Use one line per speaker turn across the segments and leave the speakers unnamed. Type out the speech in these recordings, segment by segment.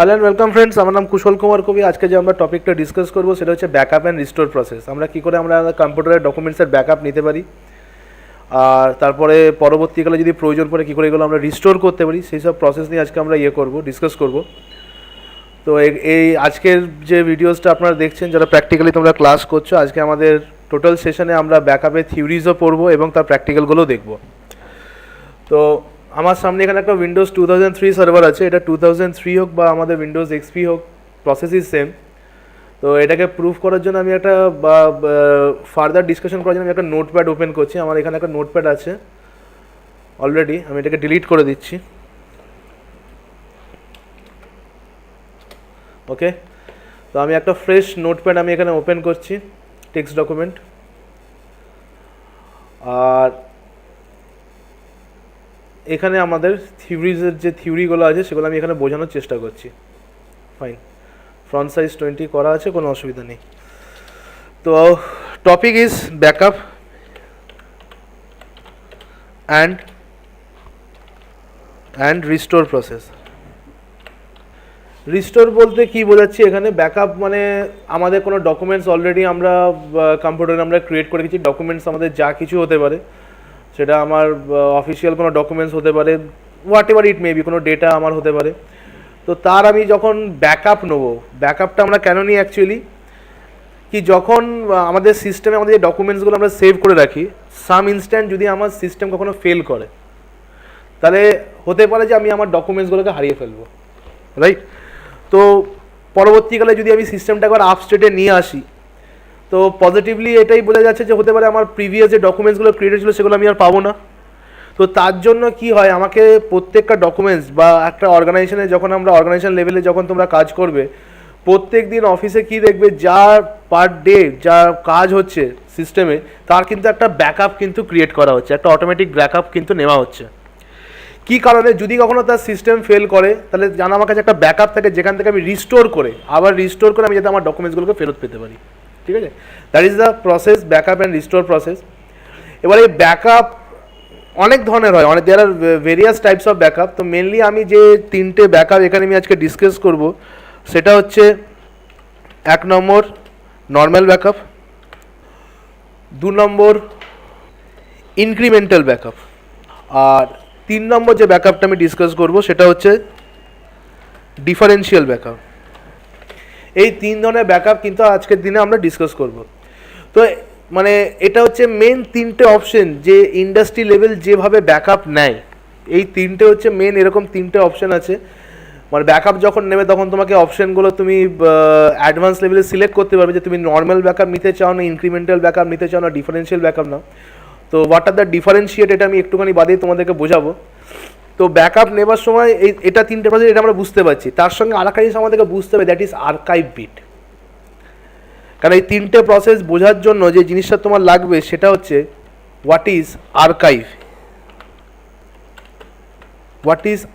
Hello and welcome friends, আমার নাম কুশল কুমার কবি। আজকে যে আমরা টপিকটা ডিসকাস করবো সেটা হচ্ছে ব্যাকআপ অ্যান্ড রিস্টোর প্রসেস। আমরা কী করে আমরা কম্পিউটারের ডকুমেন্টসের ব্যাকআপ নিতে পারি, আর তারপরে পরবর্তীকালে যদি প্রয়োজন পড়ে কী করে এগুলো আমরা রিস্টোর করতে পারি, সেই সব প্রসেস নিয়ে আজকে আমরা ডিসকাস করবো। তো এই আজকের যে ভিডিওসটা আপনারা দেখছেন, যারা প্র্যাকটিক্যালি তোমরা ক্লাস করছো, আজকে আমাদের টোটাল সেশনে আমরা ব্যাকআপের থিওরিজও পড়বো এবং তার প্র্যাকটিক্যালগুলোও দেখবো। তো আমার সামনে এখানে একটা উইন্ডোজ 2003 সার্ভার আছে। এটা 2003 হোক বা আমাদের উইন্ডোজ এক্সপি হোক, প্রসেস ইজ সেম। তো এটাকে প্রুফ করার জন্য আমি একটা ফার্দার ডিসকাশন করার জন্য আমি একটা নোটপ্যাড ওপেন করছি। আমার এখানে একটা নোটপ্যাড আছে অলরেডি, আমি এটাকে ডিলিট করে দিচ্ছি। ওকে, তো আমি একটা ফ্রেশ নোটপ্যাড আমি এখানে ওপেন করছি, টেক্সট ডকুমেন্ট। আর এখানে আমাদের থিওরিজের যে থিওরিগুলো আছে সেগুলো আমি এখানে বোঝানোর চেষ্টা করছি। ফাইন, ফ্রন্ট সাইজ 20 করা আছে, কোনো অসুবিধা নেই। তো topic is backup and restore process. Restore বলতে কি বোঝাচ্ছি এখানে, ব্যাকআপ মানে আমাদের কোনো ডকুমেন্টস অলরেডি আমরা কম্পিউটারে আমরা ক্রিয়েট করে গেছি। ডকুমেন্টস আমাদের যা কিছু হতে পারে, সেটা আমার অফিসিয়াল কোনো ডকুমেন্টস হতে পারে, what ever it may be, কোনো ডেটা আমার হতে পারে। তো তার আমি যখন ব্যাকআপ নেবো, ব্যাকআপটা আমরা কেন নিই অ্যাকচুয়ালি, কি যখন আমাদের সিস্টেমে আমাদের যে ডকুমেন্টসগুলো আমরা সেভ করে রাখি, সাম ইনস্ট্যান্ট যদি আমার সিস্টেম কখনো ফেল করে, তাহলে হতে পারে যে আমি আমার ডকুমেন্টসগুলোকে হারিয়ে ফেলবো, রাইট? তো পরবর্তীকালে যদি আমি সিস্টেমটা একবার আপ স্টেটে নিয়ে আসি, তো পজিটিভলি এটাই বোঝা যাচ্ছে যে হতে পারে আমার প্রিভিয়াস যে ডকুমেন্টসগুলো ক্রিয়েট ছিল সেগুলো আমি আর পাবো না। তো তার জন্য কি হয়, আমাকে প্রত্যেকটা ডকুমেন্টস বা একটা অর্গানাইজেশনে যখন আমরা অর্গানাইজেশন লেভেলে যখন তোমরা কাজ করবে, প্রত্যেক দিন অফিসে কি দেখবে, যা পার ডে যা কাজ হচ্ছে সিস্টেমে, তার কিন্তু একটা ব্যাকআপ কিন্তু ক্রিয়েট করা হচ্ছে, একটা অটোমেটিক ব্যাকআপ কিন্তু নেওয়া হচ্ছে। কী কারণে, যদি কখনো তার সিস্টেম ফেল করে, তাহলে জানা আমার কাছে একটা ব্যাকআপ থাকে, যেখান থেকে আমি রিস্টোর করে আমি যাতে আমার ডকুমেন্টসগুলোকে ফেরত পেতে পারি। ঠিক আছে, that is the process, backup and restore process. এবার এই ব্যাকআপ অনেক ধরনের হয়, দেয়ার আর ভেরিয়াস টাইপস অফ ব্যাকআপ। তো মেনলি আমি যে তিনটে ব্যাকআপ এখানে আমি আজকে ডিসকাস করব, সেটা হচ্ছে 1 নম্বর নর্মাল ব্যাকআপ, 2 নম্বর ইনক্রিমেন্টাল ব্যাকআপ, আর 3 নম্বর যে ব্যাকআপটা আমি ডিসকাস করব সেটা হচ্ছে ডিফারেন্সিয়াল ব্যাকআপ। এই 3 ধরনের ব্যাকআপ কিন্তু আজকের দিনে আমরা ডিসকাস করব। তো মানে এটা হচ্ছে মেন 3টে অপশন, যে ইন্ডাস্ট্রি লেভেল যেভাবে ব্যাকআপ নেয়, এই 3টে হচ্ছে মেন, এরকম 3টে অপশন আছে। মানে ব্যাকআপ যখন নেবে তখন তোমাকে অপশনগুলো তুমি অ্যাডভান্স লেভেলে সিলেক্ট করতে পারবে, যে তুমি নর্মাল ব্যাকআপ নিতে চাও না, ইনক্রিমেন্টাল ব্যাকআপ নিতে চাও না, ডিফারেন্সিয়াল ব্যাকআপ নাও। তো হোয়াট আর দ্য ডিফারেন্সিয়েট, এটা আমি একটুখানি বাদেই তোমাদেরকে বোঝাবো। তো ব্যাকআপ নেবার সময় এটা 3টে প্রসেস, এটা আমরা বুঝতে পারছি। তার সঙ্গে আরেকটা জিনিস আমাদেরকে বুঝতে হবে, দ্যাট ইজ আর্কাইভ বিট। কারণ এই 3টে প্রসেস বোঝার জন্য যে জিনিসটা তোমার লাগবে সেটা হচ্ছে হোয়াট ইজ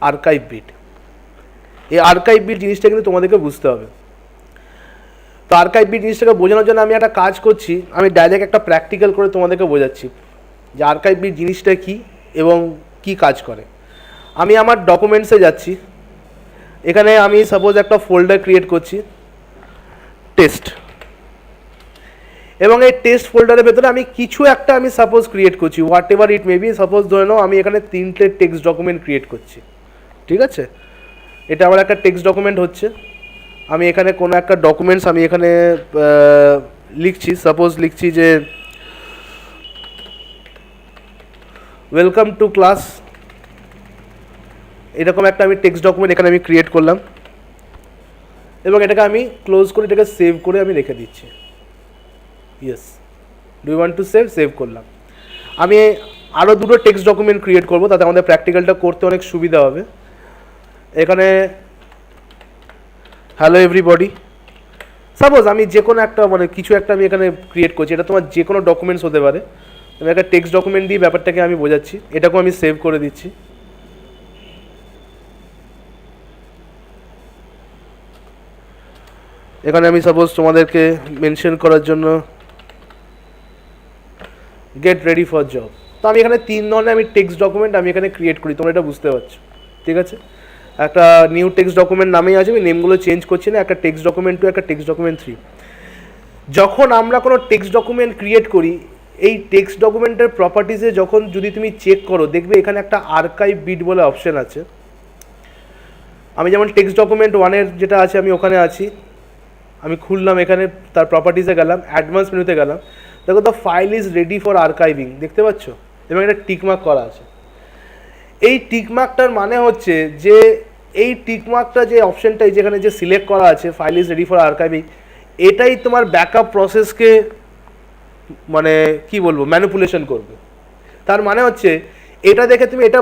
আর্কাইভ, বিট। এই আর্কাইভ বিট জিনিসটা কিন্তু তোমাদেরকে বুঝতে হবে। তো আর্কাইভ বিট জিনিসটাকে বোঝানোর জন্য আমি একটা কাজ করছি, আমি ডাইরেক্ট একটা প্র্যাকটিক্যাল করে তোমাদেরকে বোঝাচ্ছি যে আর্কাইভ বিট জিনিসটা কী এবং কি কাজ করে। আমি আমার ডকুমেন্টসে যাচ্ছি, এখানে আমি সাপোজ একটা ফোল্ডার ক্রিয়েট করছি, টেস্ট, এবং এই টেস্ট ফোল্ডারের ভেতরে আমি কিছু একটা আমি সাপোজ ক্রিয়েট করছি, what ever it may be. Suppose ধরে নাও আমি এখানে 3টে টেক্সট ডকুমেন্ট ক্রিয়েট করছি, ঠিক আছে? এটা আমার একটা টেক্সট ডকুমেন্ট হচ্ছে। আমি এখানে কোনো একটা ডকুমেন্টস আমি এখানে লিখছি, সাপোজ লিখছি যে ওয়েলকাম টু ক্লাস, এরকম একটা আমি টেক্সট ডকুমেন্ট এখানে আমি ক্রিয়েট করলাম, এবং এটাকে আমি ক্লোজ করে এটাকে সেভ করে আমি রেখে দিচ্ছি। Yes, do you want to save করলাম। আমি আরও 2টো টেক্সট ডকুমেন্ট ক্রিয়েট করবো, তাতে আমাদের প্র্যাকটিক্যালটা করতে অনেক সুবিধা হবে। এখানে হ্যালো এভরিবডি, সাপোজ আমি যে কোনো একটা মানে কিছু একটা আমি এখানে ক্রিয়েট করছি, এটা তোমার যে কোনো ডকুমেন্টস হতে পারে। আমি একটা টেক্সট ডকুমেন্ট দিয়ে ব্যাপারটাকে আমি বোঝাচ্ছি, এটাকেও আমি সেভ করে দিচ্ছি। এখানে আমি সাপোজ তোমাদেরকে মেনশন করার জন্য গেট রেডি ফর জব। তো আমি এখানে 3 ধরনের টেক্সট ডকুমেন্ট আমি এখানে ক্রিয়েট করি, তোমরা এটা বুঝতে পারছো, ঠিক আছে? একটা নিউ টেক্সট ডকুমেন্ট নামেই আছে, আমি নেমগুলো চেঞ্জ করছি না, একটা টেক্সট ডকুমেন্ট 2, একটা টেক্সট ডকুমেন্ট 3। যখন আমরা কোনো টেক্সট ডকুমেন্ট ক্রিয়েট করি, এই টেক্সট ডকুমেন্টের প্রপার্টিসে যখন যদি তুমি চেক করো, দেখবে এখানে একটা আর্কাইভ বিট বলে অপশন আছে। আমি যেমন টেক্সট ডকুমেন্ট 1-এর যেটা আছে আমি ওখানে আছি, আমি খুললাম এখানে, তার প্রপার্টিসে গেলাম, অ্যাডভান্স মেনুতে গেলাম, দেখো the file is ready for archiving, দেখতে পাচ্ছ, এবং একটা টিকমার্ক করা আছে। এই টিকমার্কটার মানে হচ্ছে যে এই টিকমার্কটা যে অপশনটা যেখানে যে সিলেক্ট করা আছে file is ready for archiving, এটাই তোমার ব্যাকআপ প্রসেসকে মানে কি বলবো ম্যানিপুলেশন করবে। তার মানে হচ্ছে এটা দেখে তুমি এটা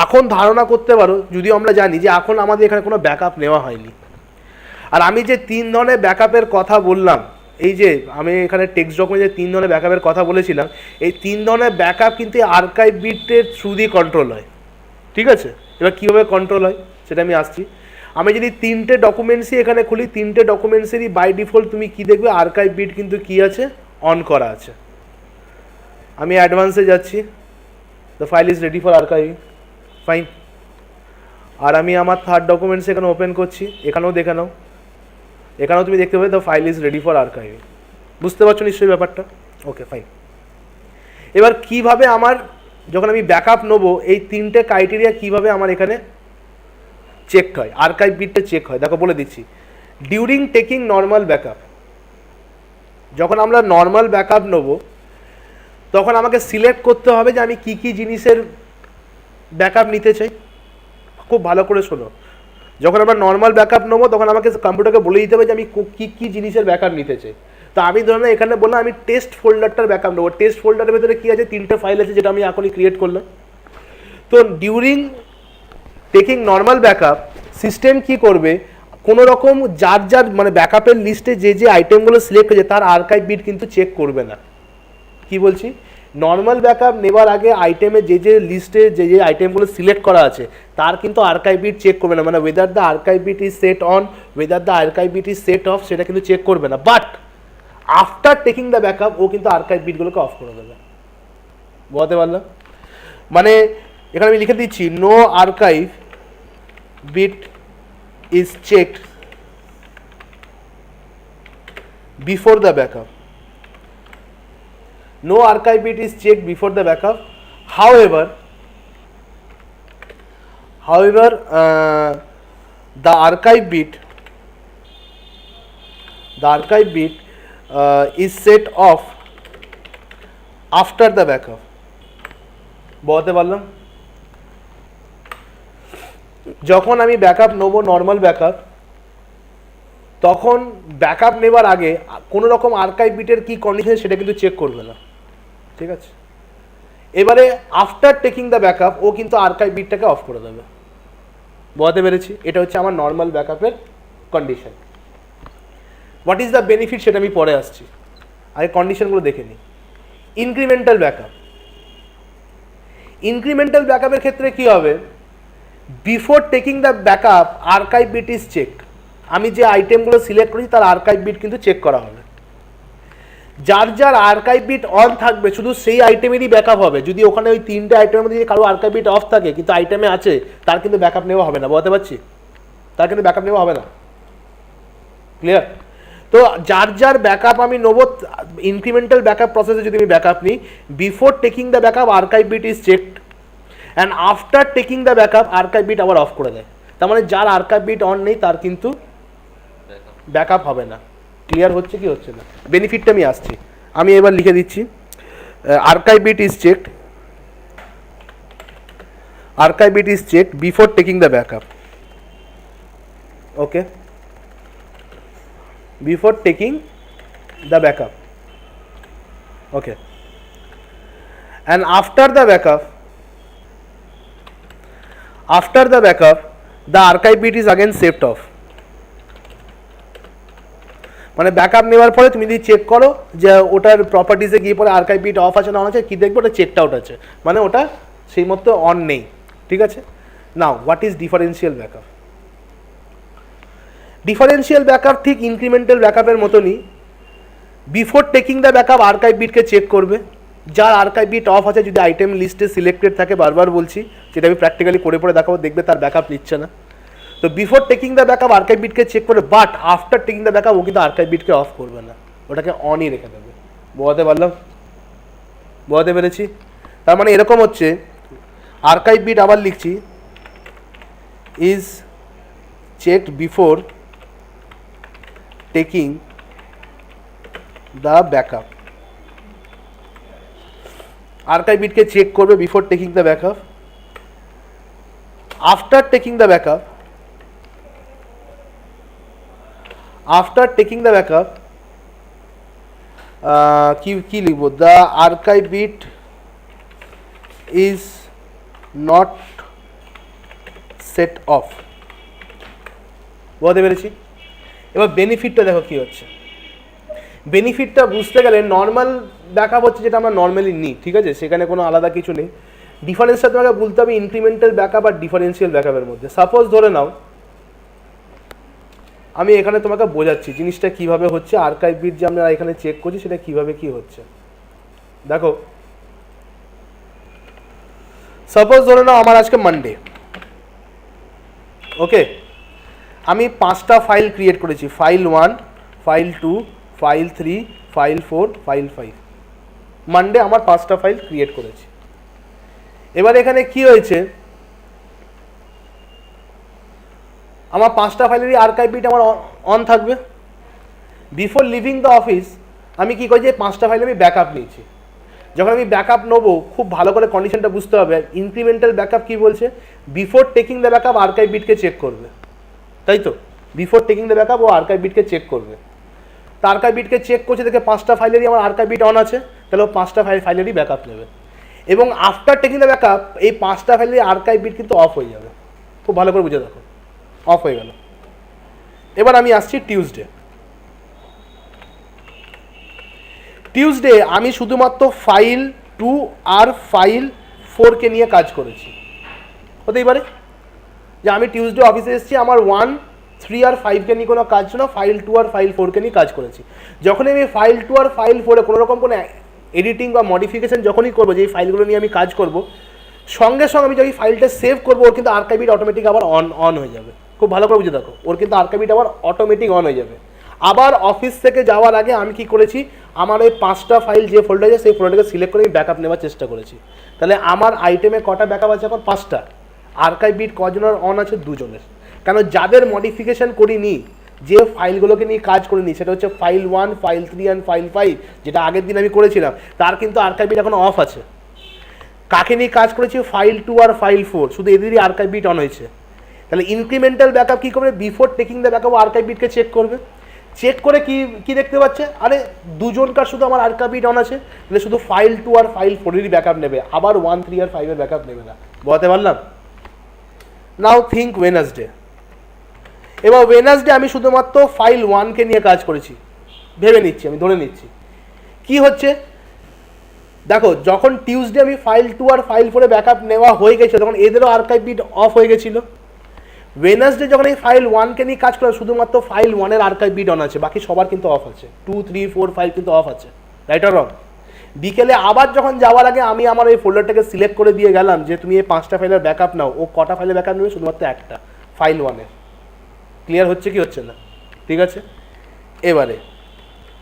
এখন ধারণা করতে পারো, যদিও আমরা জানি যে এখন আমাদের এখানে কোনো ব্যাকআপ নেওয়া হয়নি। আর আমি যে 3 ধরনের ব্যাকআপের কথা বললাম, এই যে আমি এখানে টেক্সট ডকুমেন্টে 3 ধরনের ব্যাকআপের কথা বলেছিলাম, এই 3 ধরনের ব্যাকআপ কিন্তু আর্কাইভ বিটের থ্রু দিয়ে কন্ট্রোল হয়, ঠিক আছে? এবার কীভাবে কন্ট্রোল হয় সেটা আমি আসছি। আমি যদি 3টে ডকুমেন্টসই এখানে খুলি, 3টে ডকুমেন্টসেরই বাই ডিফল্ট তুমি কি দেখবে, আর্কাইভ বিট কিন্তু কি আছে, অন করা আছে। আমি অ্যাডভান্সে যাচ্ছি, the file is ready for archiving, fine. আর আমি আমার 3rd ডকুমেন্টস এখানে ওপেন করছি, এখানেও দেখে নাও, এখানেও তুমি দেখতে পাবে the file is ready for archiving. বুঝতে পারছো নিশ্চয়ই ব্যাপারটা? ওকে, ফাইন। এবার কিভাবে আমার যখন আমি ব্যাকআপ নেবো, এই 3টে ক্রাইটেরিয়া কিভাবে আমার এখানে চেক হয়, আর্কাইভ বিটটা চেক হয়, দেখো বলে দিচ্ছি। ডিউরিং টেকিং নর্মাল ব্যাকআপ, যখন আমরা নর্মাল ব্যাকআপ নেবো তখন আমাকে সিলেক্ট করতে হবে যে আমি কি কি জিনিসের ব্যাকআপ নিতে চাই। খুব ভালো করে শোনো, যখন আমরা নর্মাল ব্যাকআপ নেবো তখন আমাকে কম্পিউটারকে বলে দিতে হবে যে আমি কী কী জিনিসের ব্যাকআপ নিতে চাই। তো আমি ধরুন এখানে বললাম আমি টেস্ট ফোল্ডারটার ব্যাকআপ নেবো। টেস্ট ফোল্ডারের ভেতরে কী আছে, 3টে ফাইল আছে যেটা আমি এখনই ক্রিয়েট করলাম। তো during taking normal backup system কি করবে, কোনো রকম যার মানে ব্যাকআপের লিস্টে যে যে আইটেমগুলো সিলেক্ট হয়েছে তার আর্কাইভ বিট কিন্তু চেক করবে না। কি বলছি, নর্মাল ব্যাকআপ নেবার আগে আইটেমে যে যে লিস্টে যে যে আইটেমগুলো সিলেক্ট করা আছে তার কিন্তু আর্কাইভ বিট চেক করবে না, মানে whether the archive bit is set on, whether the archive bit is set off, সেটা কিন্তু চেক করবে না। But after taking the backup ও কিন্তু আর্কাইভ বিটগুলোকে অফ করে দেবে। বুঝতে পারলাম? মানে এখানে আমি লিখে দিচ্ছি, no archive bit is checked before the backup. No archive bit is checked before the backup. However, the archive bit is set off after the backup. বলতে পারলাম? যখন আমি ব্যাকআপ নেবো নর্মাল ব্যাকআপ, তখন ব্যাকআপ নেবার আগে কোনো রকম আর্কাইভ বিটের কি কন্ডিশন সেটা কিন্তু চেক করবে না, ঠিক আছে? এবারে আফটার টেকিং দ্য ব্যাকআপ ও কিন্তু আর্কাইভ বিটটাকে অফ করে দেবে। বুঝতে পেরেছি? এটা হচ্ছে আমার নর্মাল ব্যাকআপের condition. What is the benefit সেটা আমি পরে আসছি, আগে কন্ডিশনগুলো দেখে নিই। ইনক্রিমেন্টাল ব্যাকআপ, ইনক্রিমেন্টাল ব্যাকআপের ক্ষেত্রে কি হবে, before taking the backup archive bit is checked. আমি যে আইটেমগুলো সিলেক্ট করেছি তার আর্কাইভ বিট কিন্তু চেক করা হবে। যার আর্কাইভ বিট অন থাকবে শুধু সেই আইটেমেরই ব্যাকআপ হবে। যদি ওখানে ওই 3টে আইটেমের মধ্যে যদি কারো আর্কাইভ বিট অফ থাকে কিন্তু আইটেমে আছে, তার কিন্তু ব্যাকআপ নেওয়া হবে না। বুঝতে পারছি? তার কিন্তু ব্যাকআপ নেওয়া হবে না। ক্লিয়ার? তো যার ব্যাকআপ আমি নেবো, ইনক্রিমেন্টাল ব্যাকআপ প্রসেসে যদি আমি ব্যাকআপ নিই, before taking the backup archive bit is checked and after taking the backup archive bit আবার অফ করে দেয়। তার মানে যার আর্কাইভ বিট অন নেই তার কিন্তু ব্যাকআপ হবে না। ক্লিয়ার হচ্ছে কি হচ্ছে না? বেনিফিটটা আমি আসছি, আমি এবার লিখে দিচ্ছি, archive bit is checked, archive bit is checked before taking the backup. Okay, before taking the backup. Okay, and after the backup, the archive bit is again saved off. মানে ব্যাকআপ নেওয়ার পরে তুমি যদি চেক করো যে ওটার প্রপার্টিসে গিয়ে পরে আর্কাইভ বিট অফ আছে না অন আছে, কি দেখবে ওটা চেকড আউট আছে, মানে ওটা সেই মতো অন নেই, ঠিক আছে? Now what is differential backup? Differential backup ঠিক ইনক্রিমেন্টাল ব্যাকআপের মতনই, before taking the backup archive বিটকে চেক করবে। যার আর্কাইভ বিট অফ আছে যদি আইটেম লিস্টে সিলেক্টেড থাকে, বারবার বলছি, যেটা আমি প্র্যাকটিক্যালি করে পরে দেখাবো, দেখবে তার ব্যাকআপ নিচ্ছে না। তো before taking the backup archive বিটকে চেক করে, but after taking the backup ও কিন্তু আর্কাইভ বিটকে অফ করবে না, ওটাকে অনই রেখে দেবে। বোঝাতে পারলাম? বোঝাতে পেরেছি? তার মানে এরকম হচ্ছে, আর্কাইভ বিট আবার লিখছি, is checked before taking the backup. Archive বিটকে চেক করবে before taking the backup. After taking the backup, after taking the backup কি লিখবো, the archive bit is not set off. বুঝতে পেরেছি? এবার বেনিফিটটা দেখো কি হচ্ছে। বেনিফিটটা বুঝতে গেলে নর্মাল ব্যাকআপ হচ্ছে যেটা আমরা নর্মালি নিই, ঠিক আছে, সেখানে কোনো আলাদা কিছু নেই। ডিফারেন্সটা তোমাকে বলতে হবে ইনক্রিমেন্টাল ব্যাকআপ আর ডিফারেন্সিয়াল ব্যাকআপের মধ্যে। সাপোজ ধরে নাও আমি এখানে তোমাকে বোঝাচ্ছি জিনিসটা কিভাবে হচ্ছে, আর্কাইভ বিট যে আমরা এখানে চেক করছি সেটা কিভাবে কি হচ্ছে। দেখো সাপোজ ধরে নাও আমার আজকে মানডে, ওকে, আমি 5টা ফাইল ক্রিয়েট করেছি, file 1, file 2, file 3, file 4, file 5। Monday আমার 5টা ফাইল ক্রিয়েট করেছি। এবার এখানে কি হয়েছে, আমার 5টা ফাইলেরই আর্কাইভ বিট আমার অন থাকবে। বিফোর লিভিং দ্য অফিস আমি কি করি, যে 5টা ফাইল আমি ব্যাকআপ নিয়েছি। যখন আমি ব্যাকআপ নেবো খুব ভালো করে কন্ডিশনটা বুঝতে হবে। ইনক্রিমেন্টাল ব্যাকআপ কি বলছে, before taking the backup archive বিটকে চেক করবে, তাই তো? বিফোর টেকিং দ্য ব্যাকআপ ও আর্কাইভ বিটকে চেক করবে। তো আর্কাইভ বিটকে চেক করছে, দেখে 5টা ফাইলেরই আমার আর্কাইভ বিট অন আছে, তাহলে ও 5টা ফাইলেরই ব্যাকআপ নেবে। এবং আফটার টেকিং দ্য ব্যাকআপ এই 5টা ফাইলের আর্কাইভ বিট কিন্তু অফ হয়ে যাবে। খুব ভালো করে বুঝে দেখো, অফ হয়ে গেল। এবার আমি আসছি টিউসডে। টিউসডে আমি শুধুমাত্র ফাইল 2 আর ফাইল 4কে নিয়ে কাজ করেছি। হতেই পারে যে আমি টিউসডে অফিসে এসেছি, আমার 1, 3 আর 5কে নিয়ে কোনো কাজ ছিল না, ফাইল 2 আর ফাইল 4কে নিয়ে কাজ করেছি। যখনই আমি ফাইল 2 আর ফাইল 4-এ কোনো রকম কোনো এডিটিং বা মডিফিকেশন যখনই করবো, যে এই ফাইলগুলো নিয়ে আমি কাজ করব, সঙ্গে সঙ্গে আমি যদি ফাইলটা সেভ করবো, ওর কিন্তু আর্কাইভ বিট অটোমেটিক আবার অন হয়ে যাবে। খুব ভালো করে বুঝে দেখো, ওর কিন্তু আর্কাইভ বিট আবার অটোমেটিক অন হয়ে যাবে। আবার অফিস থেকে যাওয়ার আগে আমি কি করেছি, আমার ওই 5টা ফাইল যে ফোল্ডার আছে সেই ফোল্ডারটাকে সিলেক্ট করে আমি ব্যাকআপ নেওয়ার চেষ্টা করেছি। তাহলে আমার আইটেমে কটা ব্যাকআপ আছে এখন? 5টা। আর্কাইভ বিট কজনের অন আছে? 2জনের। কেন, যাদের মডিফিকেশন করিনি, যে ফাইলগুলোকে নিয়ে কাজ করিনি, সেটা হচ্ছে ফাইল 1, ফাইল 3 অ্যান্ড ফাইল 5, যেটা আগের দিন আমি করেছিলাম, তার কিন্তু আর্কাইভ বিট এখন অফ আছে। কাকে নিয়ে কাজ করেছি? ফাইল 2 আর ফাইল 4, শুধু এদেরই আর্কাইভ বিট অন হয়েছে। তাহলে ইনক্রিমেন্টাল ব্যাকআপ কী করবে, before taking the backup archive বিটকে চেক করবে। চেক করে কি দেখতে পাচ্ছে, আরে 2জনকার শুধু আমার আর্কাইভ বিট অন আছে, তাহলে শুধু ফাইল 2 আর ফাইল 4-এরই ব্যাকআপ নেবে, আবার 1, 3 আর 5-এর ব্যাকআপ নেবে না। বলতে পারলাম? নাও থিঙ্ক ওয়েডনেসডে। এবার ওয়েডনেসডে আমি শুধুমাত্র ফাইল 1কে নিয়ে কাজ করেছি, ভেবে নিচ্ছি, আমি ধরে নিচ্ছি। কি হচ্ছে দেখো, যখন টিউসডে আমি ফাইল 2 আর ফাইল 4-এ ব্যাকআপ নেওয়া হয়ে গেছে, তখন এদেরও আর্কাইভ বিট অফ হয়ে গেছিলো। ওয়েডনেসডে যখন এই ফাইল 1কে নিয়ে কাজ করে, শুধুমাত্র ফাইল 1-এর আর্কাইভ বিট অন আছে, বাকি সবার কিন্তু অফ আছে। 2, 3, 4, 5 কিন্তু অফ আছে, রাইট আর রং? বিকেলে আবার যখন যাওয়ার আগে আমি আমার এই ফোল্ডারটাকে সিলেক্ট করে দিয়ে গেলাম যে তুমি এই 5টা ফাইলের ব্যাকআপ নাও, ও কটা ফাইলের ব্যাকআপ নেবে? শুধুমাত্র একটা, ফাইল 1-এর। ক্লিয়ার হচ্ছে কি হচ্ছে না? ঠিক আছে। এবারে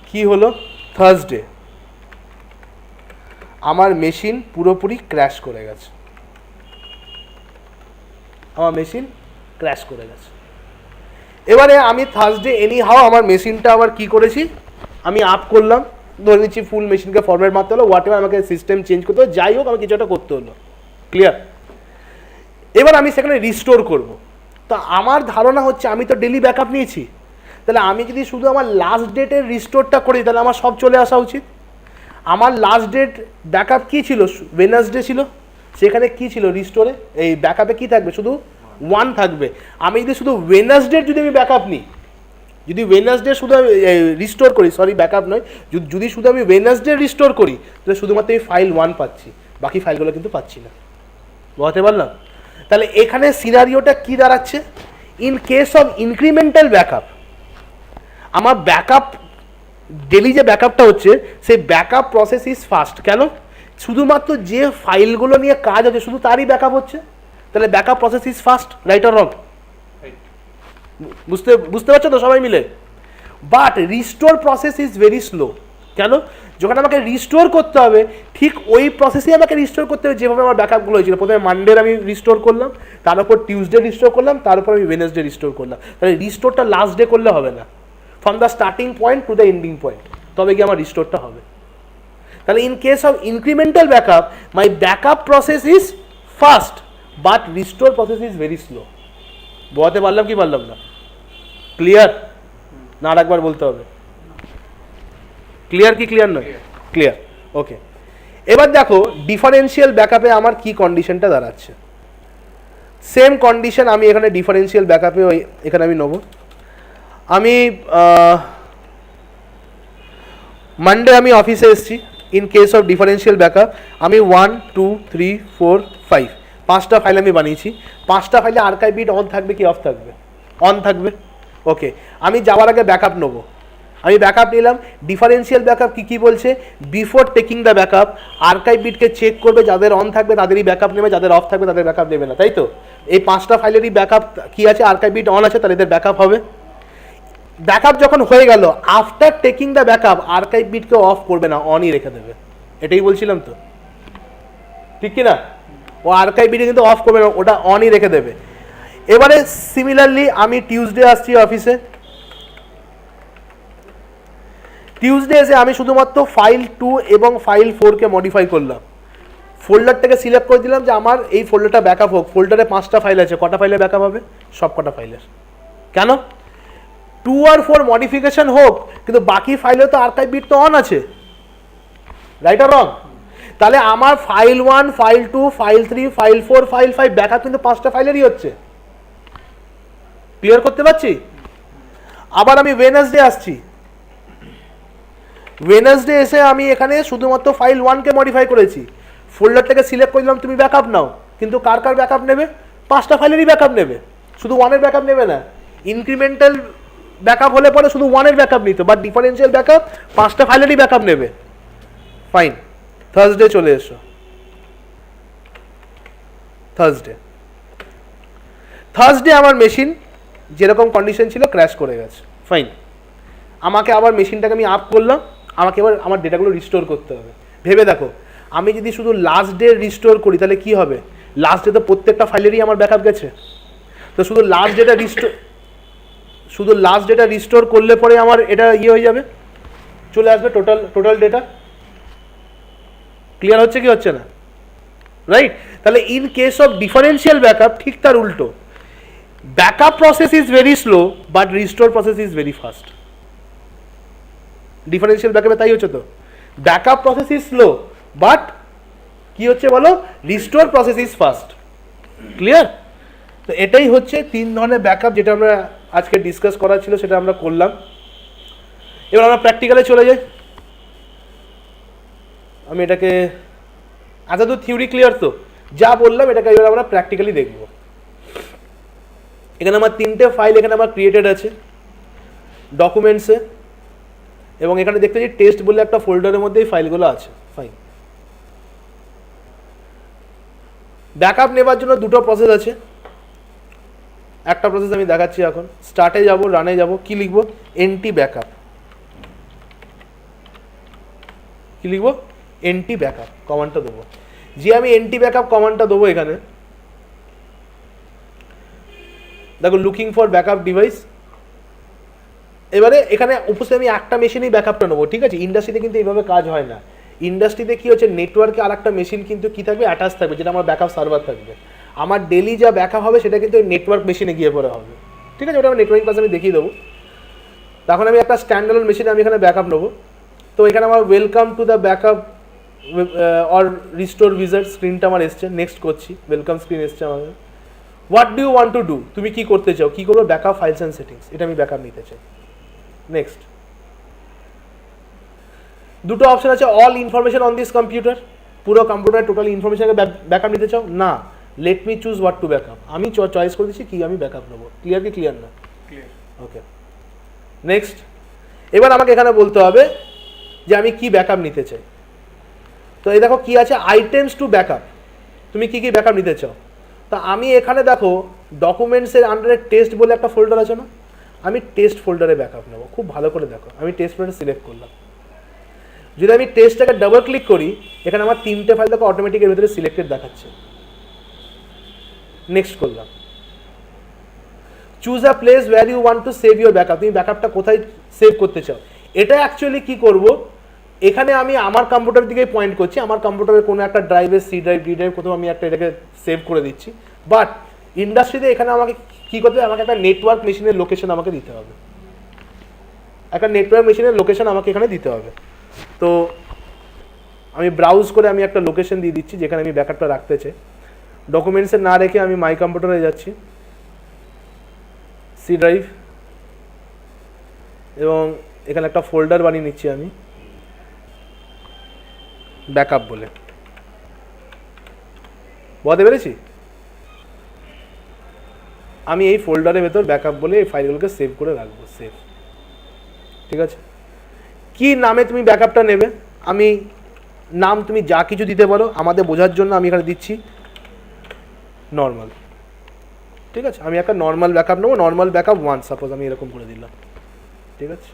কি হলো, থার্সডে আমার মেশিন পুরোপুরি ক্র্যাশ করে গেছে। আমার মেশিন ক্র্যাশ করে গেছে। এবারে আমি থার্সডে এনি হাও আমার মেশিনটা আবার কি করেছি, আমি আপ করলাম, ধরে নিচ্ছি ফুল মেশিনকে ফরম্যাট মারতে হলো, হোয়াট এভার আমাকে সিস্টেম চেঞ্জ করতে হলো, যাই হোক আমি কিছু একটা করতে হলো। ক্লিয়ার? এবার আমি সেখানে রিস্টোর করব। তো আমার ধারণা হচ্ছে আমি তো ডেলি ব্যাকআপ নিয়েছি, তাহলে আমি যদি শুধু আমার লাস্ট ডেটের রিস্টোরটা করি, তাহলে আমার সব চলে আসা উচিত। আমার লাস্ট ডেট ব্যাকআপ কী ছিল? ওয়েডনেসডে ছিল। সেখানে কি ছিল রিস্টোরে, এই ব্যাকআপে কি থাকবে? শুধু 1 থাকবে। আমি যদি শুধু ওয়েডনেসডের যদি আমি ব্যাকআপ নিই, যদি ওয়েডনেসডে শুধু রিস্টোর করি, সরি ব্যাকআপ নয়, যদি শুধু আমি ওয়েডনেসডে রিস্টোর করি, তাহলে শুধুমাত্র এই ফাইল 1 পাচ্ছি, বাকি ফাইলগুলো কিন্তু পাচ্ছি না। বুঝতে পারলাম? তাহলে এখানে সিনারিওটা কি দাঁড়াচ্ছে, in case of incremental backup, আমার ব্যাকআপ ডেলি যে ব্যাকআপটা হচ্ছে, সেই ব্যাকআপ প্রসেস ইজ ফাস্ট। কেন? শুধুমাত্র যে ফাইলগুলো নিয়ে কাজ হচ্ছে শুধু তারই ব্যাকআপ হচ্ছে, তাহলে backup process is fast, right or wrong? বুঝতে বুঝতে পারছো তো সবাই মিলে? But restore process is very slow. কেন? যখন আমাকে রিস্টোর করতে হবে ঠিক ওই প্রসেসেই আমাকে রিস্টোর করতে হবে যেভাবে আমার ব্যাকআপগুলো হয়েছিল। প্রথমে মানডে আমি রিস্টোর করলাম, তার উপর টিউসডে রিস্টোর করলাম, তার উপর আমি ওয়েডনেসডে রিস্টোর করলাম। তাহলে রিস্টোরটা লাস্ট ডে করলে হবে না, from the starting point to the ending point, তবে কি আমার রিস্টোরটা হবে। তাহলে in case of incremental backup my backup process is fast but restore process is very slow. বোঝাতে পারলাম কি পারলাম না? ক্লিয়ার না আর একবার বলতে হবে? ক্লিয়ার কি ক্লিয়ার নয়? ক্লিয়ার, ওকে। এবার দেখো ডিফারেন্সিয়াল ব্যাকআপে আমার কি কন্ডিশনটা দাঁড়াচ্ছে। সেম কন্ডিশন আমি এখানে ডিফারেন্সিয়াল ব্যাকআপে এখানে আমি নেব। আমি মানডে আমি অফিসে এসেছি, in case of differential backup আমি 1 2 3 4 5 5টা ফাইল আমি বানিয়েছি। 5টা ফাইলে আর্কাইভ বিট অন থাকবে কি অফ থাকবে? অন থাকবে, ওকে। আমি যাওয়ার আগে ব্যাকআপ নেব, আমি ব্যাকআপ নিলাম। ডিফারেন্সিয়াল ব্যাকআপ কি বলছে? Before taking the backup archive বিটকে চেক করবে, যাদের অন থাকবে তাদেরই ব্যাকআপ নেবে, যাদের অফ থাকবে তাদের ব্যাকআপ নেবে না, তাই তো? এই 5টা ফাইলেরই ব্যাকআপ কি আছে? আর্কাইভ বিট অন আছে, তাহলে এদের ব্যাকআপ হবে। ব্যাকআপ যখন হয়ে গেল, after taking the backup archive বিটকে অফ করবে না, অনই রেখে দেবে। এটাই বলছিলাম তো, ঠিক কি না? ও আর্কাইভ বিটে কিন্তু অফ করবে না, ওটা অনই রেখে দেবে। এবারে সিমিলারলি আমি টিউসডে আসছি অফিসে। টিউসডে এসে আমি শুধুমাত্র ফাইল 2 এবং ফাইল 4কে মডিফাই করলাম। ফোল্ডারটাকে সিলেক্ট করে দিলাম যে আমার এই ফোল্ডারটা ব্যাকআপ হোক। ফোল্ডারে 5টা ফাইল আছে, কটা ফাইলে ব্যাকআপ হবে? সব কটা ফাইলের। কেন? 2 আর 4 মডিফিকেশন হোক, কিন্তু বাকি ফাইলে তো আর্কাইভ বিট তো অন আছে, রাইট আর রং? তাহলে আমার file 1 file 2 file 3 file 4 file 5 backup কিন্তু 5টা ফাইলেরই হচ্ছে। ক্লিয়ার করতে পারছি? আবার আমি ওয়েডনেসডে আসছি। ওয়েডনেসডে এসে আমি এখানে শুধুমাত্র ফাইল 1কে মডিফাই করেছি। ফোল্ডারটাকে সিলেক্ট করলাম তুমি ব্যাকআপ নাও, কিন্তু কার কার ব্যাকআপ নেবে? 5টা ফাইলেরই ব্যাকআপ নেবে, শুধু 1-এর ব্যাকআপ নেবে না। ইনক্রিমেন্টাল ব্যাকআপ হলে পরে শুধু 1-এর ব্যাকআপ নিত, বাট ডিফারেন্সিয়াল ব্যাকআপ 5টা ফাইলেরই ব্যাকআপ নেবে। ফাইন, থার্সডে চলে এসো। থার্সডে আমার মেশিন যেরকম কন্ডিশন ছিল ক্র্যাশ করে গেছে। ফাইন, আমাকে আবার মেশিনটাকে আমি আপ করলাম, আমাকে এবার আমার ডেটাগুলো রিস্টোর করতে হবে। ভেবে দেখো, আমি যদি শুধু লাস্ট ডে রিস্টোর করি তাহলে কি হবে? লাস্ট ডে তো প্রত্যেকটা ফাইলেরই আমার ব্যাকআপ গেছে, তো শুধু লাস্ট ডেটা রিস্টোর করলে পরে আমার এটা হয়ে যাবে, চলে আসবে টোটাল ডেটা। ক্লিয়ার হচ্ছে কি হচ্ছে না? রাইট? তাহলে in case of differential backup ঠিক তার উল্টো, backup process is very slow but restore process is very fast. Differential ব্যাকআপে তাই হচ্ছে তো, backup process is slow but কি হচ্ছে বলো? Restore process is fast. Clear? তো এটাই হচ্ছে 3 ধরনের ব্যাকআপ যেটা আমরা আজকে ডিসকাস করার ছিল, সেটা আমরা করলাম। এবার আমরা প্র্যাকটিক্যালে চলে যাই। আমি এটাকে দূর থিওরি ক্লিয়ার তো, যা বললাম এটাকে এবার আমরা প্র্যাকটিক্যালি দেখব। এখানে আমার 3টে ফাইল এখানে আমার ক্রিয়েটেড আছে ডকুমেন্টসে, এবং এখানে দেখতে পাচ্ছি টেস্ট বলে একটা ফোল্ডারের মধ্যে এই ফাইলগুলো আছে। ফাইন, ব্যাকআপ নেবার জন্য 2টো প্রসেস আছে। একটা প্রসেস আমি দেখাচ্ছি এখন। স্টার্টে যাব, রানে যাব, কি লিখব? এনটি ব্যাকআপ। কি লিখব? এনটি ব্যাকআপ কমান্ডটা দেবো। যে আমি এনটি ব্যাকআপ কমান্ডটা দেবো এখানে দেখো, লুকিং ফর ব্যাকআপ ডিভাইস। এবারে এখানে উপস্থিত আমি একটা মেশিনেই ব্যাকআপটা নেবো, ঠিক আছে? ইন্ডাস্ট্রিতে কিন্তু এইভাবে কাজ হয় না। ইন্ডাস্ট্রিতে কি হচ্ছে, নেটওয়ার্কে আর একটা মেশিন কিন্তু কি থাকবে? অ্যাটাচ থাকবে, যেটা আমার ব্যাকআপ সার্ভার থাকবে। আমার ডেলি যা ব্যাকআপ হবে সেটা কিন্তু নেটওয়ার্ক মেশিনে গিয়ে পরে হবে, ঠিক আছে? ওটা আমি নেটওয়ার্কিং ক্লাসে আমি দেখিয়ে দেবো। তখন আমি একটা স্ট্যান্ডার্ড মেশিনে আমি এখানে ব্যাকআপ নেবো। তো এখানে আমার welcome to the backup or restore wizard স্ক্রিনটা আমার এসছে। নেক্সট করছি, ওয়েলকাম স্ক্রিন এসছে আমাদের। What do you want to do? তুমি কি করতে চাও? কি করবো? ব্যাকআপ ফাইলস অ্যান্ড সেটিংস, এটা আমি ব্যাকআপ নিতে চাই। নেক্সট, 2টো অপশন আছে, all information on this computer, পুরো কম্পিউটার টোটাল ইনফরমেশনকে ব্যাকআপ নিতে চাও? না, late me choose what to backup. আমি চয়েস করে দিচ্ছি কি আমি ব্যাকআপ নেবো। ক্লিয়ার কি ক্লিয়ার না? ওকে, নেক্সট। এবার আমাকে এখানে বলতে হবে যে আমি কি ব্যাকআপ নিতে চাই। তো এই দেখো কি আছে, আইটেমস টু ব্যাকআপ। তুমি কি কি ব্যাকআপ নিতে চাও? তা আমি এখানে দেখো ডকুমেন্টসের আন্ডারে টেস্ট বলে একটা ফোল্ডার আছে না, আমি টেস্ট ফোল্ডারে ব্যাকআপ নেবো। খুব ভালো করে দেখো, আমি টেস্ট ফোল্ডার সিলেক্ট করলাম। যদি আমি টেস্টটাকে ডাবল ক্লিক করি, এখানে আমার 3টে ফাইল দেখো অটোমেটিক এর ভিতরে সিলেক্টেড দেখাচ্ছে। নেক্সট করলাম। Choose a place where you want to save your backup, তুমি ব্যাকআপটা কোথায় সেভ করতে চাও। এটা অ্যাকচুয়ালি কি করব, এখানে আমি আমার কম্পিউটার দিকে পয়েন্ট করছি, আমার কম্পিউটারের কোনো একটা ড্রাইভে, সি ড্রাইভ, ডি ড্রাইভ, কোথাও আমি একটা এটাকে সেভ করে দিচ্ছি। বাট ইন্ডাস্ট্রিতে এখানে আমাকে কি করতে হবে, আমাকে একটা নেটওয়ার্ক মেশিনের লোকেশন আমাকে দিতে হবে, একটা নেটওয়ার্ক মেশিনের লোকেশন আমাকে এখানে দিতে হবে। তো আমি ব্রাউজ করে আমি একটা লোকেশন দিয়ে দিচ্ছি যেখানে আমি ব্যাকআপটা রাখতে চাই। ডকুমেন্টসে না রেখে আমি মাই কম্পিউটারে যাচ্ছি, সি ড্রাইভ, এবং এখানে একটা ফোল্ডার বানিয়ে নিচ্ছি আমি ব্যাকআপ বলে। বলতে পেরেছি? আমি এই ফোল্ডারের ভেতর ব্যাকআপ বলে এই ফাইলগুলোকে সেভ করে রাখবো, সেভ। ঠিক আছে, কি নামে তুমি ব্যাকআপটা নেবে, আমি নাম তুমি যা কিছু দিতে পারো, আমাদের বোঝার জন্য আমি এখানে দিচ্ছি নর্মাল। ঠিক আছে, আমি একটা নর্মাল ব্যাকআপ নেবো, নর্মাল ব্যাকআপ 1 সাপোজ আমি এরকম করে দিলাম। ঠিক আছে,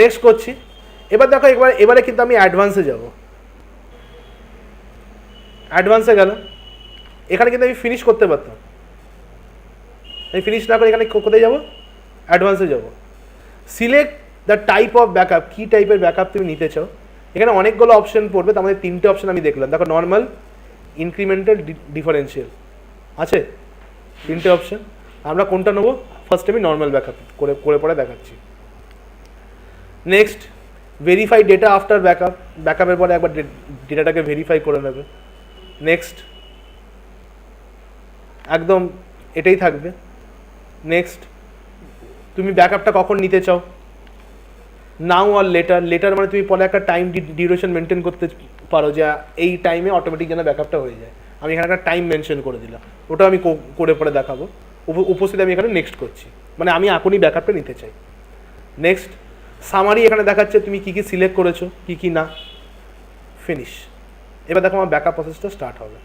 নেক্সট করছি। এবার দেখো এবারে কিন্তু আমি অ্যাডভান্সে যাব। অ্যাডভান্সে গেলাম, এখানে কিন্তু আমি ফিনিশ করতে পারতাম, আমি ফিনিশ না করে এখানে কোথায় যাব, অ্যাডভান্সে যাব। Select the type of backup, কী টাইপের ব্যাকআপ তুমি নিতে চাও। এখানে অনেকগুলো অপশন পড়বে, তার মধ্যে 3টে অপশন আমি দেখলাম। দেখো নর্মাল, ইনক্রিমেন্টাল, ডিফারেন্সিয়াল আছে 3টে অপশন। আমরা কোনটা নেবো, ফার্স্ট আমি নর্মাল ব্যাকআপ করে পরে দেখাচ্ছি। Next, verify data after backup, ব্যাকআপের পরে একবার ডেটাটাকে ভেরিফাই করে নেবে। নেক্সট, একদম এটাই থাকবে। নেক্সট, তুমি ব্যাকআপটা কখন নিতে চাও, নাও আর লেটার। লেটার মানে তুমি পরে একটা টাইম ডিউরেশন মেনটেন করতে পারো, যে এই টাইমে অটোমেটিক যেন ব্যাকআপটা হয়ে যায়। আমি এখানে একটা টাইম মেনশন করে দিলাম, ওটা আমি করে পরে দেখাবো। উপস্থিত আমি এখানে নেক্সট করছি, মানে আমি এখনই ব্যাকআপটা নিতে চাই। নেক্সট, সামারি এখানে দেখাচ্ছে তুমি কী কী সিলেক্ট করেছো, কী কী না। ফিনিশ। এবার দেখো আমার ব্যাকআপ প্রসেসটা স্টার্ট হবে।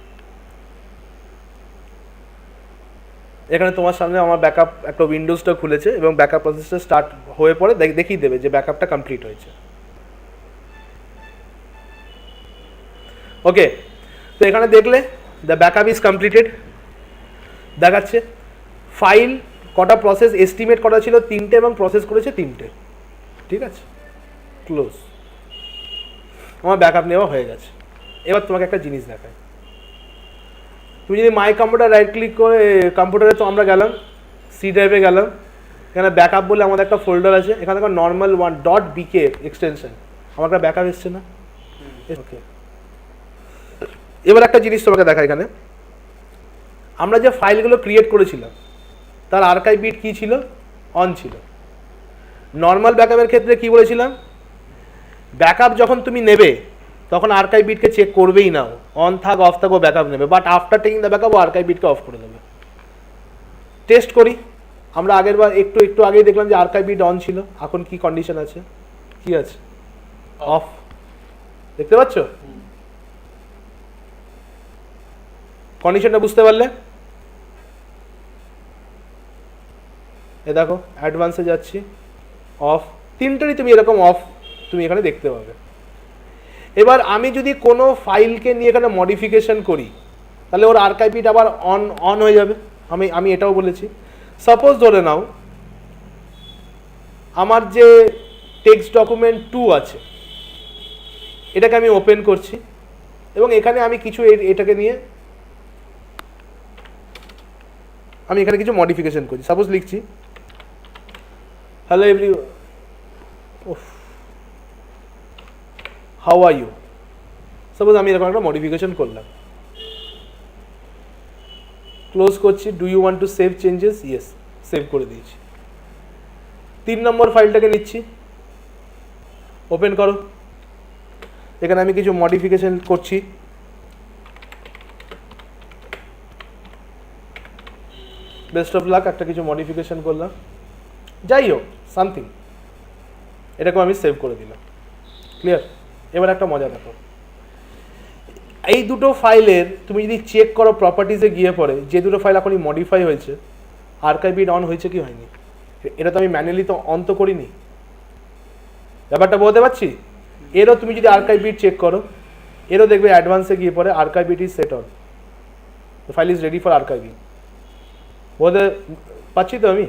এখানে তোমার সামনে আমার ব্যাকআপ একটা উইন্ডোজটা খুলেছে এবং ব্যাকআপ প্রসেসটা স্টার্ট হয়ে পরে দেখিয়ে দেবে যে ব্যাকআপটা কমপ্লিট হয়েছে। ওকে, তো এখানে দেখলে দ্য ব্যাকআপ ইজ কমপ্লিটেড দেখাচ্ছে। ফাইল কটা প্রসেস এস্টিমেট করা ছিল 3টে এবং প্রসেস করেছে 3টে। ঠিক আছে, ক্লোজ। আমার ব্যাকআপ নেওয়া হয়ে গেছে। এবার তোমাকে একটা জিনিস দেখায়, তুমি যদি মাই কম্পিউটার রাইট ক্লিক করে, কম্পিউটারে তো আমরা গেলাম, সি ড্রাইভে গেলাম, এখানে ব্যাকআপ বলে আমাদের একটা ফোল্ডার আছে, এখানে দেখো নর্মাল 1.bk এক্সটেনশন, আমার একটা ব্যাকআপ এসছে না। ওকে, এবার একটা জিনিস তোমাকে দেখা, এখানে আমরা যে ফাইলগুলো ক্রিয়েট করেছিলাম তার আর্কাইভ বিট কী ছিল, অন ছিল। নর্মাল ব্যাকআপের ক্ষেত্রে কি বলেছিলাম, ব্যাকআপ যখন তুমি নেবে তখন আর্কাইভ বিটকে চেক করবেই না, অন থাক অফ থাক ও ব্যাকআপ নেবে। But after taking the backup ও আর্কাইভ বিটকে অফ করে দেবে। টেস্ট করি, আমরা আগেরবার একটু আগেই দেখলাম যে আর্কাইভ বিট অন ছিল, এখন কি কন্ডিশন আছে, কি আছে, অফ। দেখতে পাচ্ছ কন্ডিশনটা, বুঝতে পারলে? এ দেখো অ্যাডভান্সে যাচ্ছি, অফ, 3টেরই তুমি এরকম অফ তুমি এখানে দেখতে পাবে। এবার আমি যদি কোনো ফাইলকে নিয়ে এখানে মডিফিকেশন করি তাহলে ওর আর্কাইভ বিট আবার অন হয়ে যাবে। আমি এটাও বলেছি। সাপোজ ধরে নাও আমার যে টেক্সট ডকুমেন্ট 2 আছে, এটাকে আমি ওপেন করছি এবং এখানে আমি কিছু এটাকে নিয়ে আমি এখানে কিছু মডিফিকেশন করছি। সাপোজ লিখছি hello every, how are you, suppose আমি এরকম একটা মডিফিকেশন করলাম, ক্লোজ করছি। Do you want to save changes, yes, save করে দিয়েছি। 3 নম্বর ফাইলটাকে নিচ্ছি, ওপেন করো, এখানে আমি কিছু মডিফিকেশন করছি। বেস্ট অফ লাক, একটা কিছু মডিফিকেশন করলাম, যাই হোক সামথিং, এটাকেও আমি সেভ করে দিলাম। ক্লিয়ার? এবার একটা মজা দেখো, এই দুটো ফাইলের তুমি যদি চেক করো প্রপার্টিসে গিয়ে পরে যে দুটো ফাইল এখনই মডিফাই হয়েছে আর্কাইভ বিট অন হয়েছে কি হয়নি, এটা তো আমি ম্যানুয়ালি তো অন তো করিনি, ব্যাপারটা বলতে পারছি। এরও তুমি যদি আর্কাইভ বিট চেক করো এরও দেখবে অ্যাডভান্সে গিয়ে পরে archive bit is set on, the file is ready for archiving. বলতে পারছি তো আমি।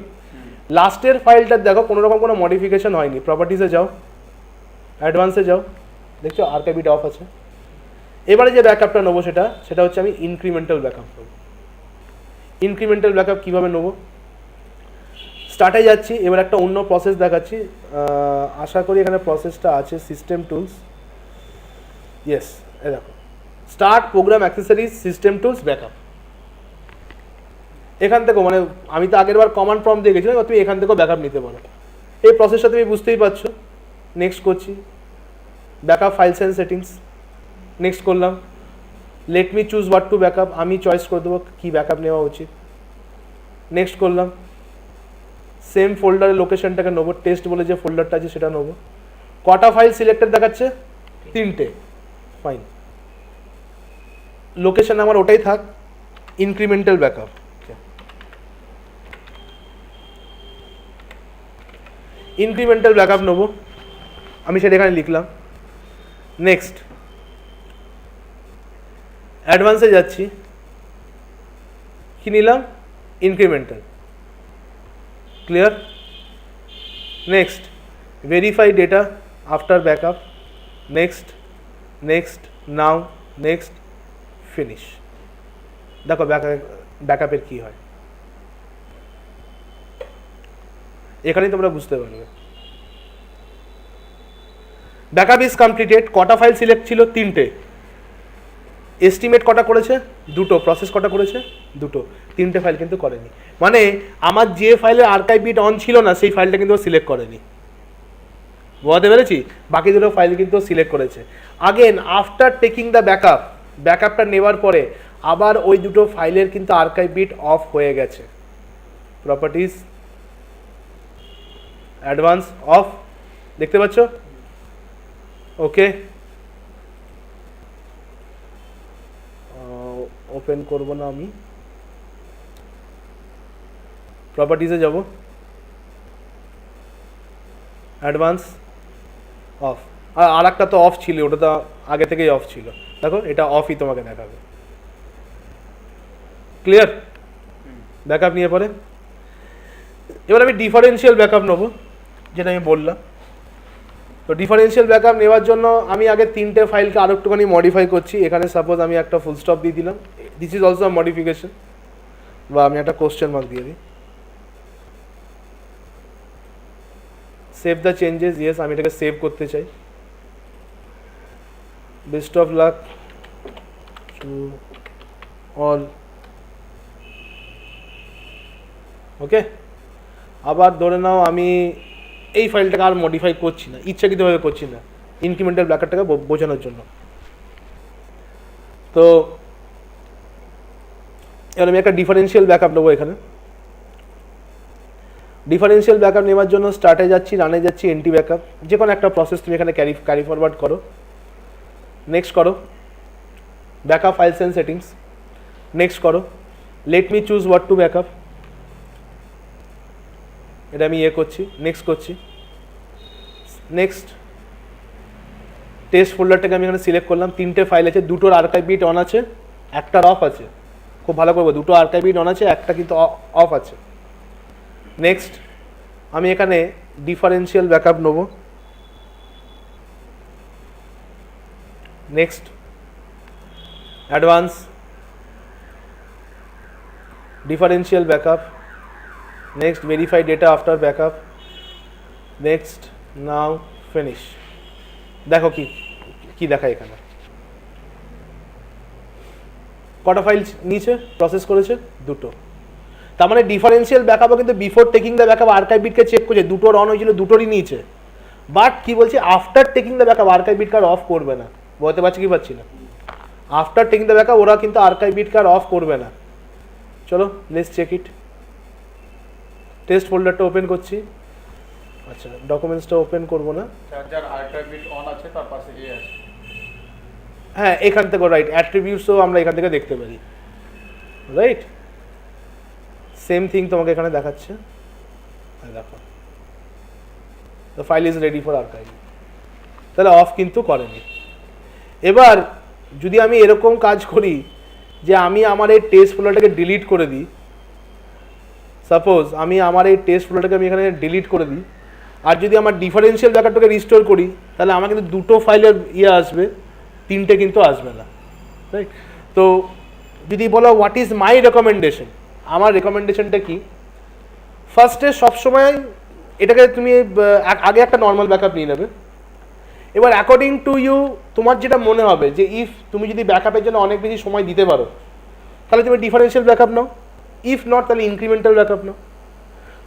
লাস্টের ফাইলটা দেখো কোনো রকম কোনো মডিফিকেশন হয়নি, প্রপার্টিসে যাও, অ্যাডভান্সে যাও, দেখছো আর্কাইভ বিট অফ আছে। এবারে যে ব্যাকআপটা নেবো সেটা হচ্ছে আমি ইনক্রিমেন্টাল ব্যাকআপ নেবো। ইনক্রিমেন্টাল ব্যাকআপ কীভাবে নেবো, স্টার্টে যাচ্ছি, এবার একটা অন্য প্রসেস দেখাচ্ছি, আশা করি এখানে প্রসেসটা আছে, সিস্টেম টুলস, ইয়েস, এ দেখো start program accessories system tools backup. এখান থেকেও মানে আমি তো আগের বার কমান্ড প্রম্পট দিয়ে গেছিলাম, তুমি এখান থেকেও ব্যাকআপ নিতে পারো। এই প্রসেসটা তুমি বুঝতেই পারছো। নেক্সট করছি, backup files and settings, next করলাম, let me choose what to backup, আমি চয়েস করে দেবো কী ব্যাকআপ নেওয়া উচিত। নেক্সট করলাম, সেম ফোল্ডারের লোকেশনটাকে নেবো, টেস্ট বলে যে ফোল্ডারটা আছে সেটা নেবো। কটা ফাইল সিলেক্টেড দেখাচ্ছে, 3টে, ফাইন, লোকেশন আমার ওটাই থাক, ইনক্রিমেন্টাল ব্যাকআপ। ইনক্রিমেন্টাল ব্যাকআপ নেবো, আমি সেটা এখানে লিখলাম। নেক্সট অ্যাডভান্সে যাচ্ছি, কি নিলাম, incremental, clear. Next verify data after backup, next, next, now, next, finish. দেখো ব্যাকআপের কি হয় এখানেই তোমরা বুঝতে পারবে। Backup is completed. কটা ফাইল সিলেক্ট ছিল, 3টে। এস্টিমেট কটা করেছে, 2টো। প্রসেস কটা করেছে, 2টো। 3টে ফাইল কিন্তু করেনি, মানে আমার যে ফাইলে আর্কাইভ বিট অন ছিল না সেই ফাইলটা কিন্তু সিলেক্ট করেনি, বুঝতে পেরেছি। বাকি 2টো ফাইল কিন্তু সিলেক্ট করেছে। Again after taking the backup, ব্যাকআপটা নেওয়ার পরে আবার ওই 2টো ফাইলের কিন্তু আর্কাইভ বিট অফ হয়ে গেছে। প্রপার্টিজ, অ্যাডভান্স, অফ, দেখতে পাচ্ছ, ওকে। ওপেন করব না আমি, প্রপার্টিজে যাব, অ্যাডভান্স, অফ। আর একটা তো অফ ছিল, ওটা তো আগে থেকেই অফ ছিল, দেখো এটা অফই তোমাকে দেখাবে, ক্লিয়ার। ব্যাকআপ নিয়ে পরে এবার আমি ডিফারেন্সিয়াল ব্যাকআপ নেবো, যেটা আমি বললাম। তো ডিফারেন্সিয়াল ব্যাকআপ নেওয়ার জন্য আমি আগে 3টে ফাইলকে আরও একটুখানি মডিফাই করছি। এখানে সাপোজ আমি একটা ফুল স্টপ দিয়ে দিলাম, দিস ইজ অলসো মডিফিকেশন, বা আমি একটা কোশ্চেন মার্ক দিয়ে দিই। সেভ দ্য চেঞ্জেস, ইয়েস, আমি এটাকে সেভ করতে চাই। Best of luck to all, okay. আবার ধরে নাও আমি এই ফাইলটাকে আর মডিফাই করছি না, ইচ্ছাকৃতভাবে করছি না, ইনক্রিমেন্টাল ব্যাকআপটাকে বোঝানোর জন্য। তো এবার আমি একটা ডিফারেন্সিয়াল ব্যাকআপ নেবো এখানে। ডিফারেন্সিয়াল ব্যাকআপ নেওয়ার জন্য স্টার্টে যাচ্ছি, রানে যাচ্ছি, এনটি ব্যাকআপ, যে কোনো একটা প্রসেস তুমি এখানে ক্যারি ফরওয়ার্ড করো। নেক্সট করো, backup files and settings, next করো, let me choose what to backup, এটা আমি করছি, নেক্সট করছি। নেক্সট টেস্ট ফোল্ডারটাকে আমি এখানে সিলেক্ট করলাম। 3টে ফাইল আছে, 2টোর আর্কাইভ বিট অন আছে, একটার অফ আছে। খুব ভালো করবো, 2টো আর্কাইভ বিট অন আছে, একটা কিন্তু অফ আছে। নেক্সট আমি এখানে ডিফারেন্সিয়াল ব্যাকআপ নেবো। Next advance, differential backup, next verify data after backup, next, now, finish. দেখো কি দেখায় এখানে, কটা ফাইল নিয়েছে, প্রসেস করেছে, 2টো। তার মানে ডিফারেন্সিয়াল ব্যাকআপও কিন্তু before taking the backup archive বিটকে চেক করছে, 2টোর অন হয়েছিল, 2টোরই নিয়েছে। বাট কি বলছে, after taking the backup archive bit কার অফ করবে না, বলতে পারছি কি পাচ্ছি না। আফটার টেকিং দ্য ব্যাকআপ ওরা কিন্তু আর্কাইভ বিট কার অফ করবে না। চলো লেটস চেক ইট। টেস্ট ফোল্ডারটা ওপেন করছি, আচ্ছা ডকুমেন্টসটা ওপেন করবো না,
যার আর্কাইভ বিট অন আছে তার পাশে আছে,
হ্যাঁ এখান থেকে রাইট, অ্যাট্রিবিউটসও আমরা এখান থেকে দেখতে পারি, রাইট। সেম থিং তোমাকে এখানে দেখাচ্ছে, দেখো the file is ready for archive, তাহলে অফ কিন্তু করেনি। এবার যদি আমি এরকম কাজ করি যে আমি আমার এই টেস্ট ফোল্ডারটাকে ডিলিট করে দিই, সাপোজ আমি আমার এই টেস্ট ফোল্ডারটাকে আমি এখানে ডিলিট করে দিই, আর যদি আমার ডিফারেন্সিয়াল ব্যাকআপটাকে রিস্টোর করি, তাহলে আমার কিন্তু দুটো ফাইলের আসবে, তিনটে কিন্তু আসবে না, রাইট। তো যদি বলো হোয়াট ইজ মাই রেকমেন্ডেশন, আমার রেকমেন্ডেশনটা কি, ফার্স্টে সবসময় এটাকে তুমি আগে একটা নর্মাল ব্যাকআপ নিয়ে নেবে। এবার অ্যাকর্ডিং টু ইউ তোমার যেটা মনে হবে যে ইফ তুমি যদি ব্যাকআপের জন্য অনেক বেশি সময় দিতে পারো, তাহলে তুমি differential backup now, if not তাহলে ইনক্রিমেন্টাল ব্যাকআপ নাও।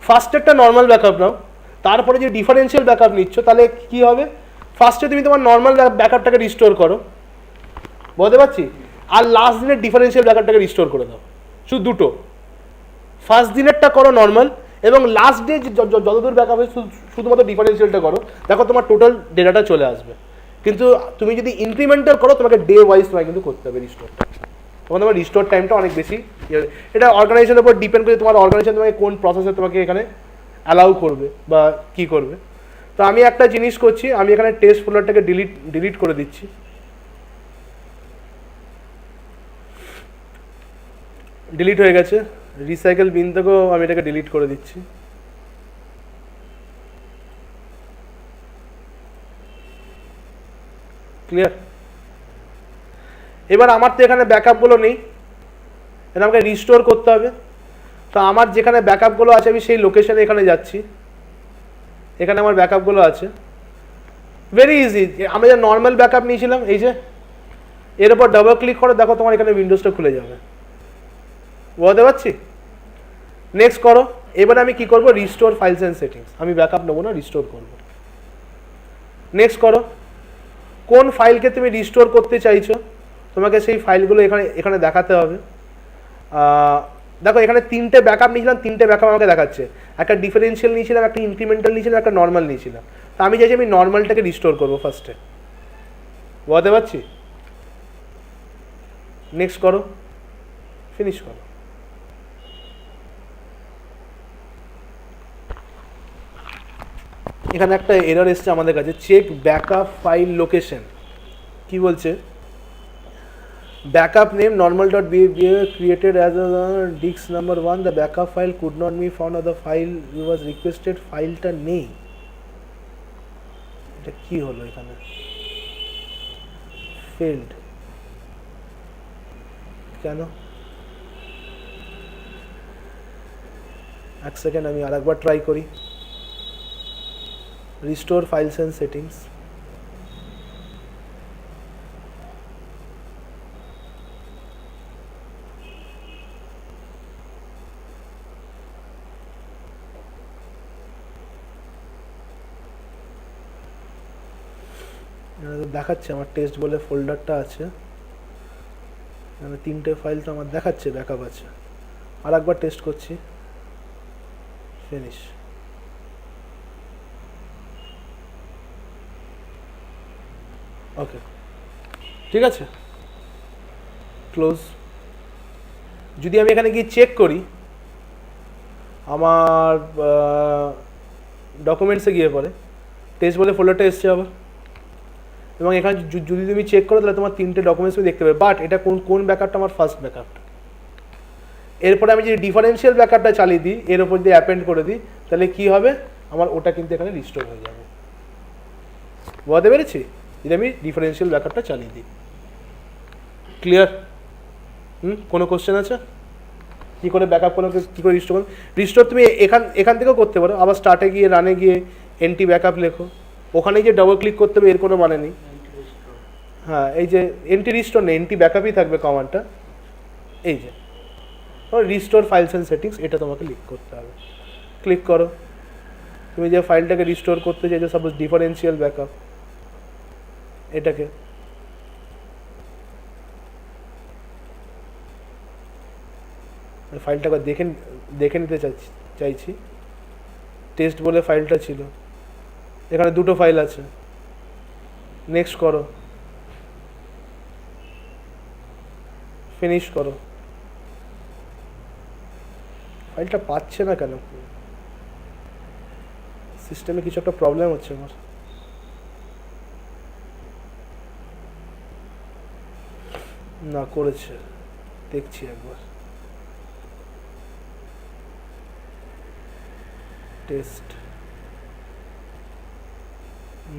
ফার্স্টেরটা নর্মাল ব্যাকআপ নাও, তারপরে যে ডিফারেন্সিয়াল ব্যাকআপ নিচ্ছ তাহলে কি হবে, ফার্স্টে তুমি তোমার নর্মাল ব্যাকআপটাকে রিস্টোর করো, বুঝতে পারছি, আর লাস্ট দিনের ডিফারেন্সিয়াল ব্যাকআপটাকে রিস্টোর করে দাও, শুধু দুটো। ফার্স্ট দিনেরটা করো নর্মাল, এবং লাস্ট ডে যতদূর ব্যাকআপ হয় শুধুমাত্র ডিফারেন্সিয়ালটা করো, দেখো তোমার টোটাল ডেটাটা চলে আসবে। কিন্তু তুমি যদি ইনক্রিমেন্টাল করো তোমাকে ডে ওয়াইজ তোমায় কিন্তু করতে হবে রিস্টোরটা, তখন তোমার রিস্টোর টাইমটা অনেক বেশি। এটা অর্গানাইজেশনের উপর ডিপেন্ড করে তোমার অর্গানাইজেশন তোমাকে কোন প্রসেসে তোমাকে এখানে অ্যালাউ করবে বা কি করবে। তো আমি একটা জিনিস করছি, আমি এখানে টেস্ট ফোল্ডারটাকে ডিলিট করে দিচ্ছি। ডিলিট হয়ে গেছে, রিসাইকেল বিন থেকেও আমি এটাকে ডিলিট করে দিচ্ছি। ক্লিয়ার? এবার আমার তো এখানে ব্যাকআপগুলো নেই, এটা আমাকে রিস্টোর করতে হবে। তো আমার যেখানে ব্যাকআপগুলো আছে আমি সেই লোকেশনে এখানে যাচ্ছি, এখানে আমার ব্যাকআপগুলো আছে, ভেরি ইজি। আমরা যে নর্মাল ব্যাকআপ নিয়েছিলাম, এই যে এর উপর ডাবল ক্লিক করে দেখো তোমার এখানে উইন্ডোজটা খুলে যাবে, বুঝতে পারছি। নেক্সট করো। এবার আমি কি করব, রিস্টোর ফাইলস অ্যান্ড সেটিংস, আমি ব্যাকআপ নেবো না, রিস্টোর করব। নেক্সট করো, কোন ফাইলকে তুমি রিস্টোর করতে চাইছো তোমাকে সেই ফাইলগুলো এখানে দেখাতে হবে। দেখো এখানে তিনটে ব্যাকআপ নিয়েছিলাম, তিনটে ব্যাকআপ আমাকে দেখাচ্ছে, একটা ডিফারেন্সিয়াল নিয়েছিলাম, একটা ইনক্রিমেন্টাল নিয়েছিলাম, একটা নর্মাল নিয়েছিলাম। তো আমি চাইছি আমি নর্মালটাকে রিস্টোর করবো ফার্স্টে, বুঝতে পারছি। নেক্সট করো, ফিনিশ করো। এখানে একটা এরর এসছে আমাদের কাছে, চেক ব্যাকআপ ফাইল লোকেশন। কি বলছে, backup name normal.bba created as a disk number 1, the backup file could not be found on the file you was requested, ফাইলটা নেই। এটা কি হলো এখানে, ফেলড কেন? এক সেকেন্ড আমি আরেকবার ট্রাই করি। রিস্টোর ফাইলস এন্ড সেটিংস, দেখাচ্ছে আমার টেস্ট বলে ফোল্ডারটা আছে, এখানে তিনটে ফাইল তো আমার দেখাচ্ছে ব্যাকআপ আছে। আর একবার টেস্ট করছি, ফিনিশ। ওকে ঠিক আছে, ক্লোজ। যদি আমি এখানে গিয়ে চেক করি, আমার ডকুমেন্টসে গিয়ে পরে টেস্ট বলে ফোল্ডারটা এসছে আবার, এবং এখানে যদি তুমি চেক করো তাহলে তোমার তিনটে ডকুমেন্টস তুমি দেখতে পাবে। বাট এটা কোন ব্যাকআপটা, আমার ফার্স্ট ব্যাকআপটা। এরপরে আমি যদি ডিফারেন্সিয়াল ব্যাকআপটা চালিয়ে দিই, এর উপর দিয়ে অ্যাপেন্ড করে দিই, তাহলে কি হবে, আমার ওটা কিন্তু এখানে রিস্টোর হয়ে যাবে, বুঝতে পেরেছি, যদি আমি ডিফারেন্সিয়াল ব্যাকআপটা চালিয়ে দিই। ক্লিয়ার? কোনো কোশ্চেন আছে? কী করে ব্যাকআপ কোনো কী করে রিস্টোর করো? রিস্টোর তুমি এখান থেকেও করতে পারো, আবার স্টার্টে গিয়ে রানে গিয়ে এনটি ব্যাকআপ লেখো, ওখানে যে ডাবল ক্লিক করতে হবে এর কোনো মানে নেই। হ্যাঁ, এই যে এনটি রিস্টোর নেই, এনটি ব্যাকআপই থাকবে কমান্ডটা, এই যে রিস্টোর ফাইলস অ্যান্ড সেটিংস, এটা তোমাকে ক্লিক করতে হবে। ক্লিক করো, তুমি যে ফাইলটাকে রিস্টোর করতে চাইছো, সাপোজ ডিফারেন্সিয়াল ব্যাকআপ, এটাকে ফাইলটাকে দেখে নিতে চাইছি। টেস্ট বলে ফাইলটা ছিল, এখানে দুটো ফাইল আছে। নেক্সট করো, ফিনিশ করো। ফাইলটা পাচ্ছে না কেন? সিস্টেমে কিছু একটা প্রবলেম হচ্ছে আমার। না, করেছে, দেখছি একবার। টেস্ট,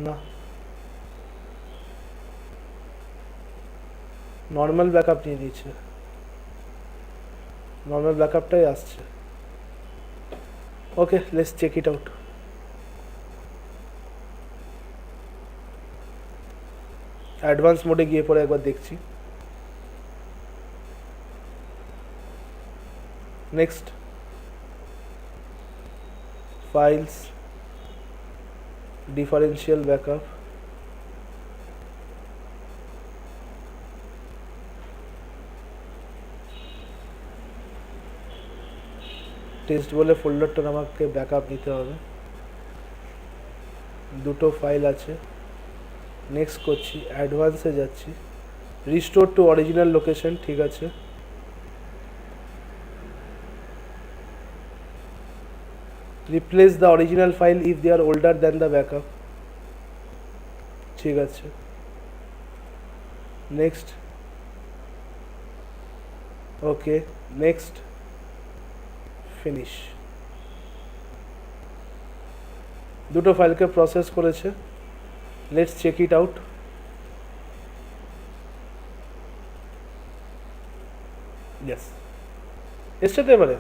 না, নর্মাল ব্যাকআপ নিয়ে নিয়েছে, নর্মাল ব্যাকআপটাই আসছে। Okay, let's check it out. Advance মোডে গিয়ে পরে একবার দেখছি। Next, files, differential backup, test বলে ফোল্ডারটা আমাকে ব্যাকআপ নিতে হবে। দুটো ফাইল আছে। নেক্সট করছি, অ্যাডভান্সে যাচ্ছি, রিস্টোর টু অরিজিনাল লোকেশন, ঠিক আছে। Replace the original file if they are older than the backup, ঠিক আছে। Next, okay, next, finish. দুটো ফাইলকে প্রসেস করেছে। Let's check it out. Yes, এসছে তো এবারে।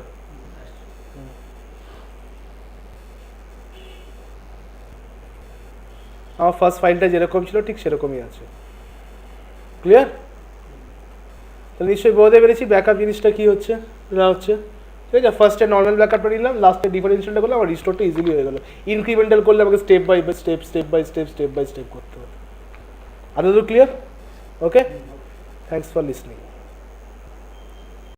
আমার ফার্স্ট ফাইলটা যেরকম ছিল ঠিক সেরকমই আছে। ক্লিয়ার? তাহলে নিশ্চয়ই বোঝাতে পেরেছি ব্যাকআপ জিনিসটা কী হচ্ছে না হচ্ছে। ঠিক আছে, ফার্স্টে নর্মাল ব্যাকআপটা নিলাম, লাস্টে ডিফারেন্সিয়ালটা করলাম, আমার রিস্টোরটা ইজিলি হয়ে গেল। ইনক্রিমেন্টাল করলে আমাকে স্টেপ বাই স্টেপ করতে হবে। আদৌ clear? Okay, thanks for listening.